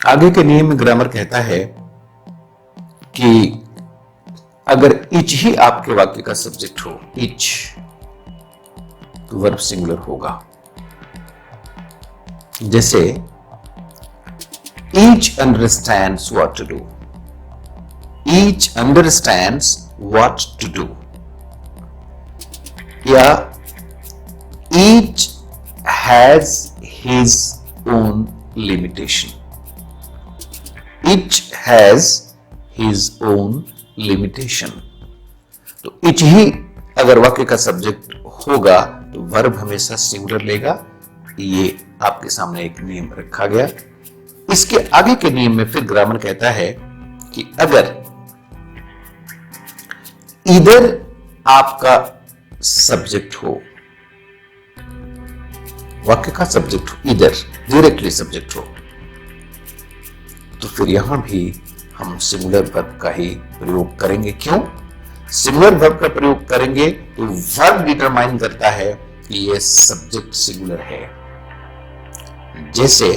आगे के नियम में ग्रामर कहता है कि अगर इच ही आपके वाक्य का सब्जेक्ट हो, इच, तो वर्ब सिंगुलर होगा। जैसे each understands what to do, each understands what to do, या each has his own limitation, each has his own limitation. तो ईच ही अगर वाक्य का सब्जेक्ट होगा तो वर्ब हमेशा सिंगुलर लेगा। ये आपके सामने एक नियम रखा गया। इसके आगे के नियम में फिर ग्रामर कहता है कि अगर इधर आपका सब्जेक्ट हो, वाक्य का सब्जेक्ट हो, इधर डायरेक्टली सब्जेक्ट हो, तो फिर यहां भी हम सिंगुलर वर्ब का ही प्रयोग करेंगे। क्यों? सिंगुलर वर्ब का प्रयोग करेंगे तो वर्ब डिटरमाइन करता है कि यह सब्जेक्ट सिंगुलर है। जैसे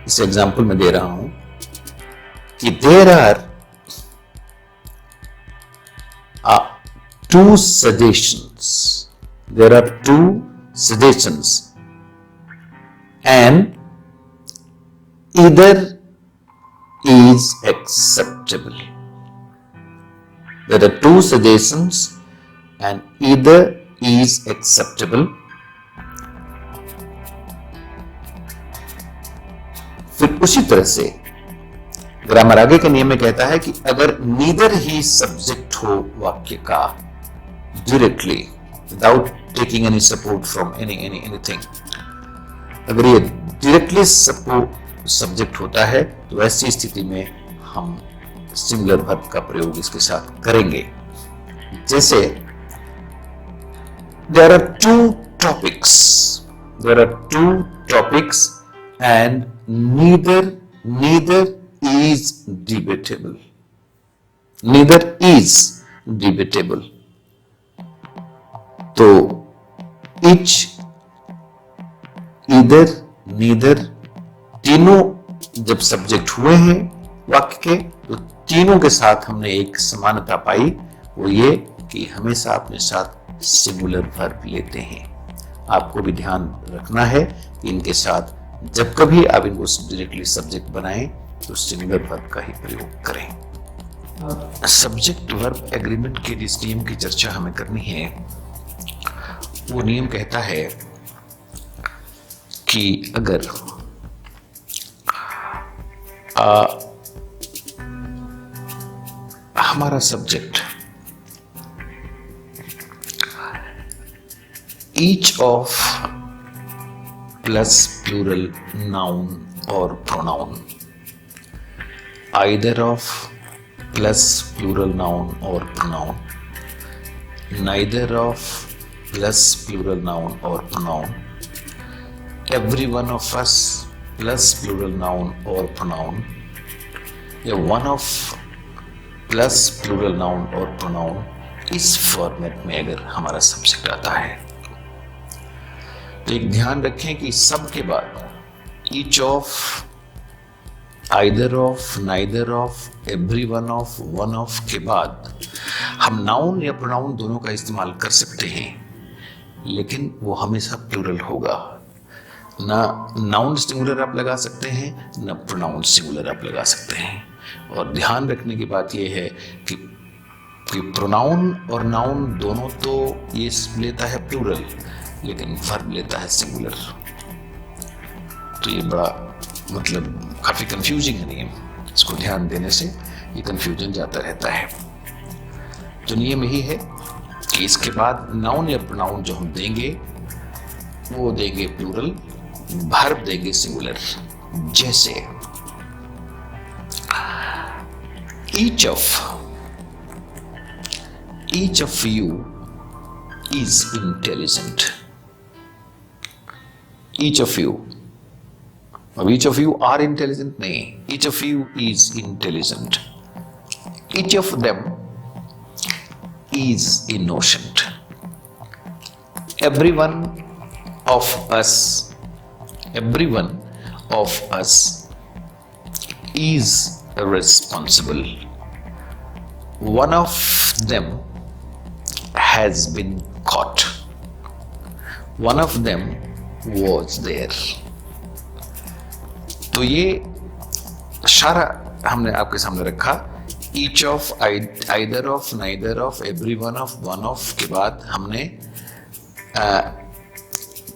इस एग्जांपल में दे रहा हूं कि there are two suggestions, there are two suggestions and either is acceptable. There are two suggestions and either is acceptable. फिर उसी तरह से ग्रामर आगे के नियम में कहता है कि अगर नीदर ही सब्जेक्ट हो वाक्य का directly without taking any support from anything, अगर ये डायरेक्टली सब्जेक्ट होता है तो ऐसी स्थिति में हम सिंगुलर वर्ब का प्रयोग इसके साथ करेंगे। जैसे there are two topics and neither is debatable, neither is debatable। तो each, either, neither तीनों जब सब्जेक्ट हुए हैं वाक्य के तो तीनों के साथ हमने एक समानता पाई, वो ये कि हमेशा अपने साथ सिंगुलर वर्ब लेते हैं। आपको भी ध्यान रखना है कि इनके साथ जब कभी आप इनको डायरेक्टली सब्जेक्ट बनाएं तो सिंगुलर वर्ब का ही प्रयोग करें। सब्जेक्ट वर्ब एग्रीमेंट के जिस नियम की चर्चा हमें करनी है, वो नियम कहता है कि अगर हमारा subject each of plus plural noun और pronoun, either of plus plural noun or pronoun, neither of plus plural noun or pronoun, every one of us plus plural noun or pronoun, या one of plus plural noun or pronoun, इस format में अगर हमारा subject आता है तो एक ध्यान रखें कि सब के बाद each of, either of, neither of, every one of, one of के बाद हम नाउन या प्रोनाउन दोनों का इस्तेमाल कर सकते हैं, लेकिन वो हमेशा प्लूरल होगा। ना नाउन सिंगुलर आप लगा सकते हैं, ना प्रोनाउन सिंगुलर आप लगा सकते हैं। और ध्यान रखने की बात यह है कि प्रोनाउन और नाउन दोनों तो ये लेता है प्लूरल, लेकिन वर्ब लेता है सिंगुलर। तो ये बड़ा काफी कंफ्यूजिंग है नियम, इसको ध्यान देने से ये कंफ्यूजन जाता रहता है। तो नियम यही है कि इसके बाद नाउन या प्रोनाउन जो हम देंगे वो देंगे प्लूरल, वर्ब देंगे सिंगुलर। जैसे each of you is intelligent, each of you, अब each of you are intelligent नहीं, each of you is intelligent, each of them is innocent, every one of us everyone of us is responsible. One of them has been caught. One of them was there. तो ये इशारा हमने आपके सामने रखा. Each of, either of, neither of, every one of के बाद हमने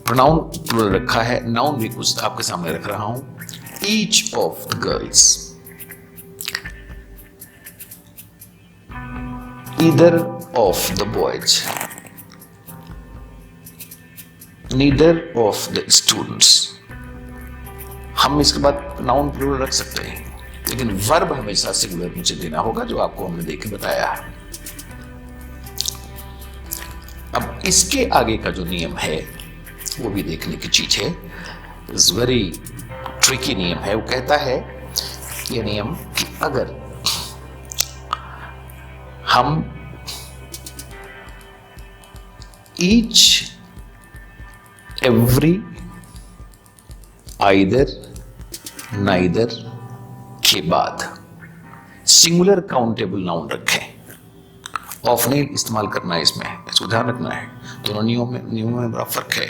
प्रोनाउन प्लूरल रखा है. नाउन भी कुछ आपके सामने रख रहा हूं. Each of the girls, either of the boys, neither of the students. हम इसके बाद नाउन प्लूरल रख सकते हैं, लेकिन वर्ब हमेशा सिंगुलर मुझे देना होगा, जो आपको हमने देख के बताया है. अब इसके आगे का जो नियम है वो भी देखने की चीज है. इट्स वेरी ट्रिकी नियम है. वो कहता है ये नियम कि अगर हम ईच, एवरी, आइदर, नाइदर के बाद सिंगुलर काउंटेबल नाउन रखें. ऑफ नहीं इस्तेमाल करना है इसमें, इसको ध्यान रखना है. दोनों नियमों में बड़ा फर्क है.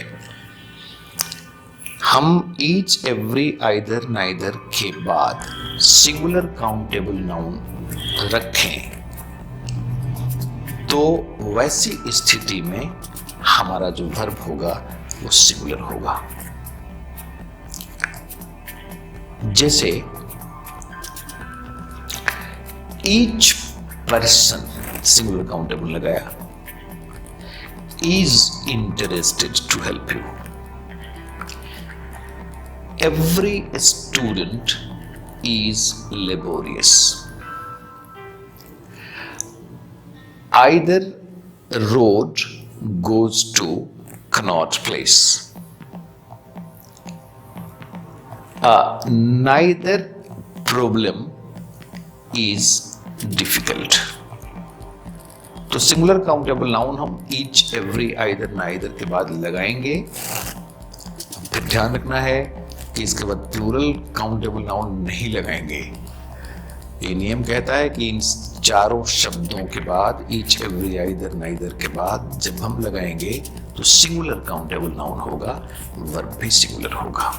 हम ईच, एवरी, आइदर, नाइदर के बाद सिंगुलर काउंटेबल नाउन रखें तो वैसी स्थिति में हमारा जो वर्ब होगा वो सिंगुलर होगा. जैसे ईच पर्सन सिंगुलर काउंटेबल लगाया, is interested to help you. Every student is laborious. Either road goes to Connaught Place. Neither problem is difficult. तो सिंगुलर काउंटेबल नाउन हम ईच, एवरी, आइदर, नाइदर के बाद लगाएंगे. फिर ध्यान रखना है कि इसके बाद प्लूरल काउंटेबल नाउन नहीं लगाएंगे. ये नियम कहता है कि इन चारों शब्दों के बाद ईच, एवरी, आइदर, नाइदर के बाद जब हम लगाएंगे तो सिंगुलर काउंटेबल नाउन होगा, वर्ब भी सिंगुलर होगा.